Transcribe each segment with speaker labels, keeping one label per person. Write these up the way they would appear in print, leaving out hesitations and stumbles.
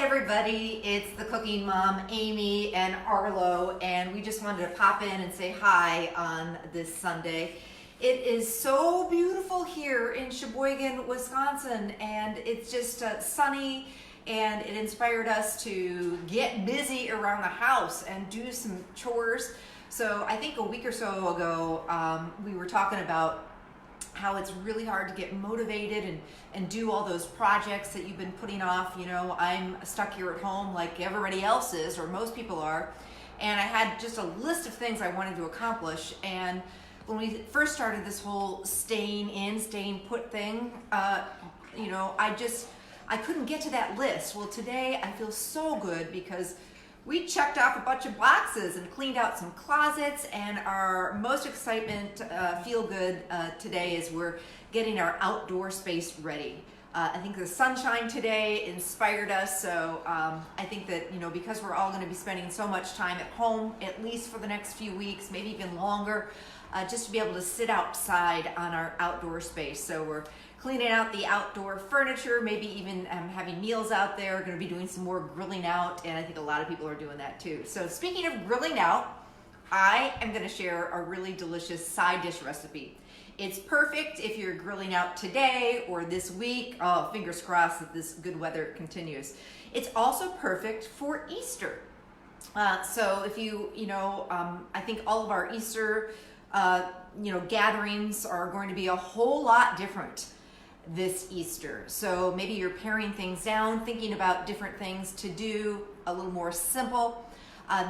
Speaker 1: everybody, it's the Cooking Mom, Amy and Arlo, and we just wanted to pop in and say hi on this Sunday. It is so beautiful here in Sheboygan, Wisconsin, and it's just sunny, and it inspired us to get busy around the house and do some chores. So I think a week or so ago, we were talking about how it's really hard to get motivated and do all those projects that you've been putting off. You know, I'm stuck here at home like everybody else is, or most people are, and I had just a list of things I wanted to accomplish. And when we first started this whole staying in, staying put thing, you know, I couldn't get to that list. Well, today I feel so good because we checked off a bunch of boxes and cleaned out some closets, and our most excitement, feel good today is we're getting our outdoor space ready. I think the sunshine today inspired us, so I think that, you know, because we're all going to be spending so much time at home, at least for the next few weeks, maybe even longer, just to be able to sit outside on our outdoor space. So we're cleaning out the outdoor furniture, maybe even having meals out there. We're going to be doing some more grilling out, and I think a lot of people are doing that too. So speaking of grilling out, I am going to share a really delicious side dish recipe. It's perfect if you're grilling out today or this week. Oh, fingers crossed that this good weather continues. It's also perfect for Easter. So if I think all of our Easter, gatherings are going to be a whole lot different this Easter. So maybe you're paring things down, thinking about different things to do, a little more simple.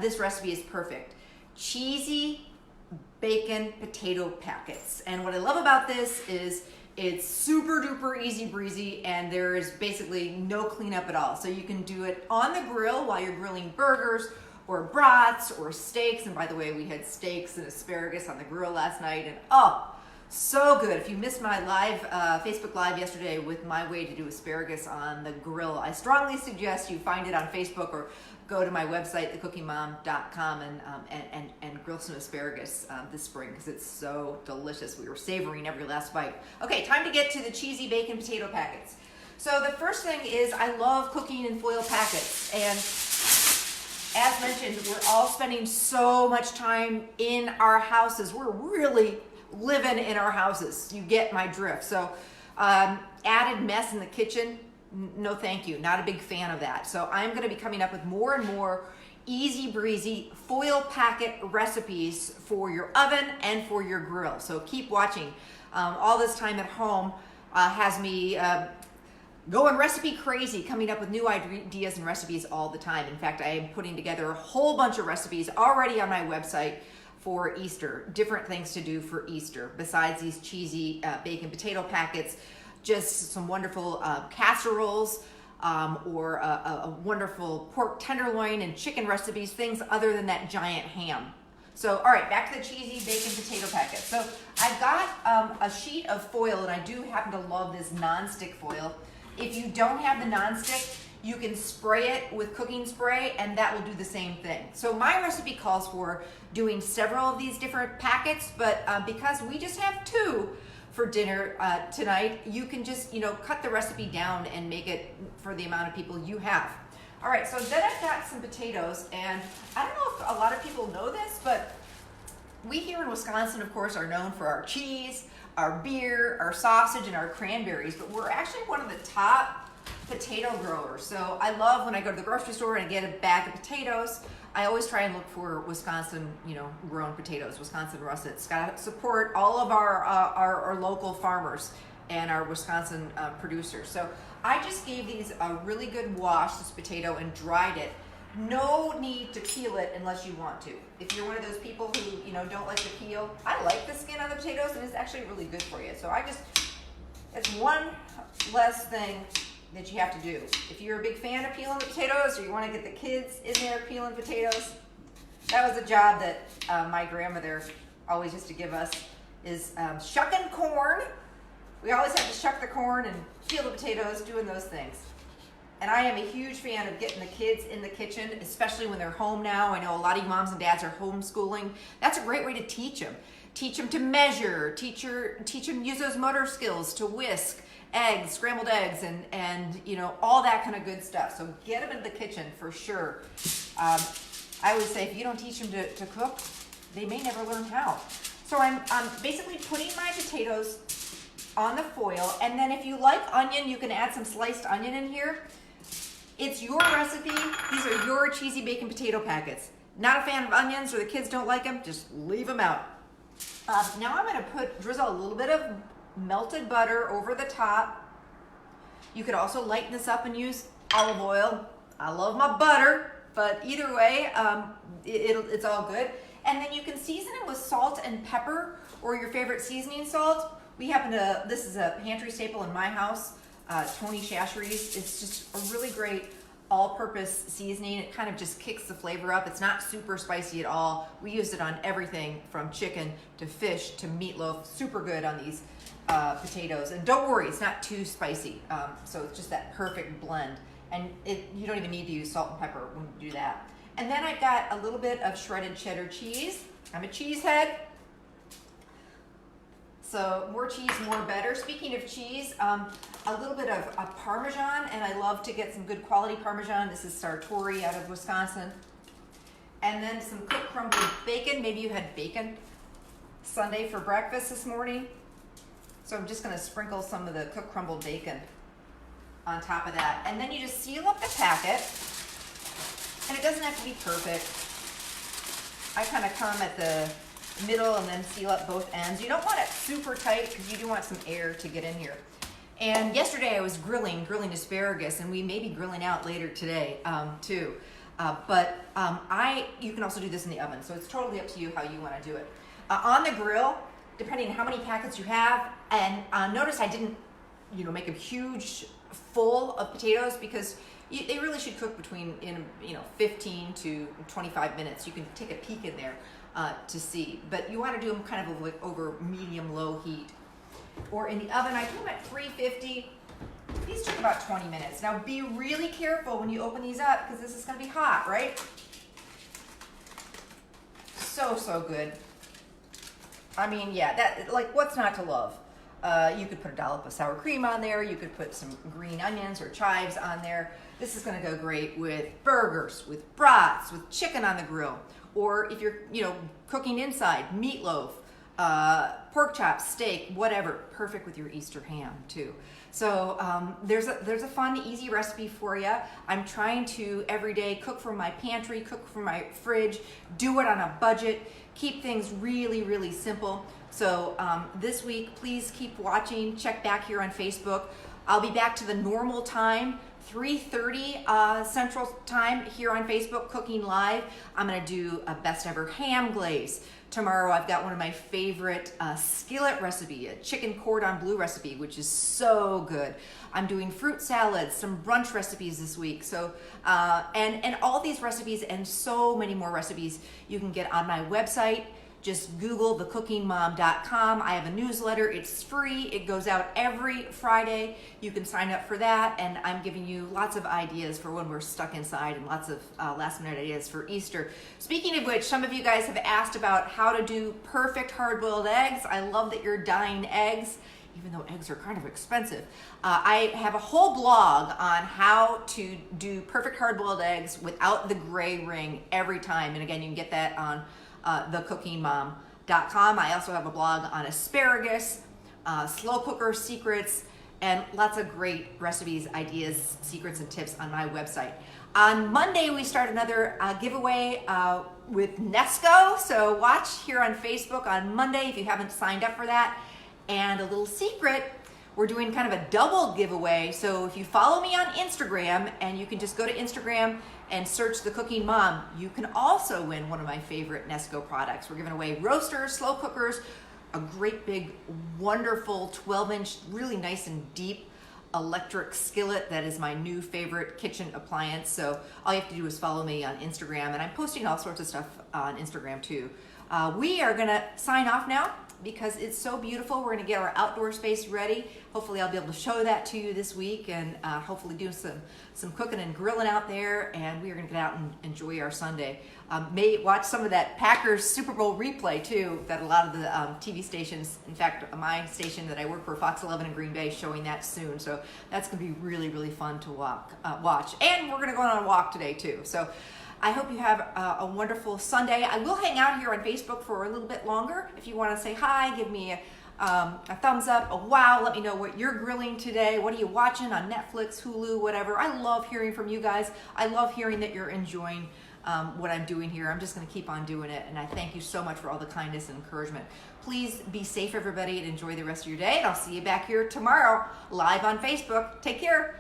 Speaker 1: This recipe is perfect. Cheesy bacon potato packets. And what I love about this is it's super duper easy breezy, and there is basically no cleanup at all. So you can do it on the grill while you're grilling burgers or brats or steaks. And by the way, we had steaks and asparagus on the grill last night, and so good. If you missed my live Facebook Live yesterday with my way to do asparagus on the grill, I strongly suggest you find it on Facebook or go to my website, thecookingmom.com, and grill some asparagus this spring because it's so delicious. We were savoring every last bite. Okay, time to get to the cheesy bacon potato packets. So the first thing is I love cooking in foil packets, and as mentioned, we're all spending so much time in our houses. We're really living in our houses. You get my drift. So added mess in the kitchen, no thank you. Not a big fan of that. So I'm going to be coming up with more and more easy breezy foil packet recipes for your oven and for your grill. So keep watching. All this time at home has me going recipe crazy, coming up with new ideas and recipes all the time. In fact, I am putting together a whole bunch of recipes already on my website for Easter, different things to do for Easter besides these cheesy bacon potato packets. Just some wonderful casseroles or a wonderful pork tenderloin and chicken recipes, things other than that giant ham. So, all right, back to the cheesy bacon potato packet. So I've got a sheet of foil, and I do happen to love this nonstick foil. If you don't have the nonstick, you can spray it with cooking spray, and that will do the same thing. So my recipe calls for doing several of these different packets, but because we just have two for dinner tonight, you can just, cut the recipe down and make it for the amount of people you have. All right, so then I've got some potatoes, and I don't know if a lot of people know this, but we here in Wisconsin, of course, are known for our cheese, our beer, our sausage, and our cranberries, but we're actually one of the top potato growers. So I love when I go to the grocery store and I get a bag of potatoes, I always try and look for Wisconsin, grown potatoes, Wisconsin russets. Got to support all of our local farmers and our Wisconsin producers. So I just gave these a really good wash, this potato, and dried it. No need to peel it unless you want to. If you're one of those people who, don't like to peel, I like the skin on the potatoes, and it's actually really good for you. So it's one less thing that you have to do. If you're a big fan of peeling the potatoes, or you want to get the kids in there peeling potatoes, that was a job that my grandmother always used to give us, is shucking corn. We always had to shuck the corn and peel the potatoes, doing those things. And I am a huge fan of getting the kids in the kitchen, especially when they're home now. I know a lot of you moms and dads are homeschooling. That's a great way to teach them. Teach them to measure, teach them use those motor skills to whisk eggs, scrambled eggs, and you know, all that kind of good stuff. So get them into the kitchen for sure. I always say if you don't teach them to cook, they may never learn how. So I'm basically putting my potatoes on the foil, and then if you like onion, you can add some sliced onion in here. It's your recipe. These are your cheesy bacon potato packets. Not a fan of onions, or the kids don't like them, just leave them out. Now I'm gonna drizzle a little bit of melted butter over the top. You could also lighten this up and use olive oil. I love my butter, but either way, it's all good. And then you can season it with salt and pepper, or your favorite seasoning salt. This is a pantry staple in my house, Tony Chachere's. It's just a really great all-purpose seasoning. It kind of just kicks the flavor up. It's not super spicy at all. We use it on everything from chicken to fish to meatloaf. Super good on these potatoes. And don't worry, it's not too spicy. So it's just that perfect blend. And you don't even need to use salt and pepper when you do that. And then I've got a little bit of shredded cheddar cheese. I'm a cheesehead. So more cheese, more better. Speaking of cheese, a little bit of Parmesan, and I love to get some good quality Parmesan. This is Sartori out of Wisconsin. And then some cooked crumbled bacon. Maybe you had bacon Sunday for breakfast this morning. So I'm just gonna sprinkle some of the cooked crumbled bacon on top of that. And then you just seal up the packet. And it doesn't have to be perfect. I kind of come at the middle and then seal up both ends. You don't want it super tight because you do want some air to get in here. And yesterday I was grilling asparagus, and we may be grilling out later today too. You can also do this in the oven, so it's totally up to you how you want to do it. On the grill, depending on how many packets you have, and notice I didn't, make a huge full of potatoes because they really should cook between 15 to 25 minutes. You can take a peek in there to see, but you want to do them kind of like over medium-low heat. Or in the oven, I do them at 350. These took about 20 minutes. Now be really careful when you open these up because this is going to be hot, right? So good. I mean, yeah, what's not to love? You could put a dollop of sour cream on there. You could put some green onions or chives on there. This is going to go great with burgers, with brats, with chicken on the grill. Or if you're, cooking inside, meatloaf, pork chops, steak, whatever. Perfect with your Easter ham too. So there's a fun, easy recipe for you. I'm trying to every day cook from my pantry, cook from my fridge, do it on a budget, keep things really, really simple. So this week, please keep watching. Check back here on Facebook. I'll be back to the normal time, 3:30 Central Time here on Facebook, cooking live. I'm gonna do a best ever ham glaze. Tomorrow I've got one of my favorite skillet recipe, a chicken cordon bleu recipe, which is so good. I'm doing fruit salads, some brunch recipes this week. So, and all these recipes and so many more recipes you can get on my website. Just Google thecookingmom.com. I have a newsletter. It's free. It goes out every Friday. You can sign up for that, and I'm giving you lots of ideas for when we're stuck inside and lots of last-minute ideas for Easter. Speaking of which, some of you guys have asked about how to do perfect hard-boiled eggs. I love that you're dyeing eggs, even though eggs are kind of expensive. I have a whole blog on how to do perfect hard-boiled eggs without the gray ring every time. And again, you can get that on thecookingmom.com. I also have a blog on asparagus, slow cooker secrets, and lots of great recipes, ideas, secrets, and tips on my website. On Monday, we start another giveaway with Nesco. So watch here on Facebook on Monday if you haven't signed up for that. And a little secret, we're doing kind of a double giveaway. So if you follow me on Instagram, and you can just go to Instagram and search The Cooking Mom, you can also win one of my favorite Nesco products. We're giving away roasters, slow cookers, a great big, wonderful 12-inch, really nice and deep electric skillet that is my new favorite kitchen appliance. So all you have to do is follow me on Instagram, and I'm posting all sorts of stuff on Instagram too. We are gonna sign off now. because it's so beautiful. We're gonna get our outdoor space ready. Hopefully I'll be able to show that to you this week, and hopefully do some cooking and grilling out there, and we are gonna get out and enjoy our Sunday. May watch some of that Packers Super Bowl replay too, that a lot of the TV stations, in fact my station that I work for, Fox 11 in Green Bay, is showing that soon. So that's gonna be really, really fun to watch. And we're gonna go on a walk today too. So I hope you have a wonderful Sunday. I will hang out here on Facebook for a little bit longer. If you want to say hi, give me a thumbs up, a wow, let me know what you're grilling today. What are you watching on Netflix, Hulu, whatever. I love hearing from you guys. I love hearing that you're enjoying what I'm doing here. I'm just going to keep on doing it, and I thank you so much for all the kindness and encouragement. Please be safe, everybody, and enjoy the rest of your day, and I'll see you back here tomorrow live on Facebook. Take care.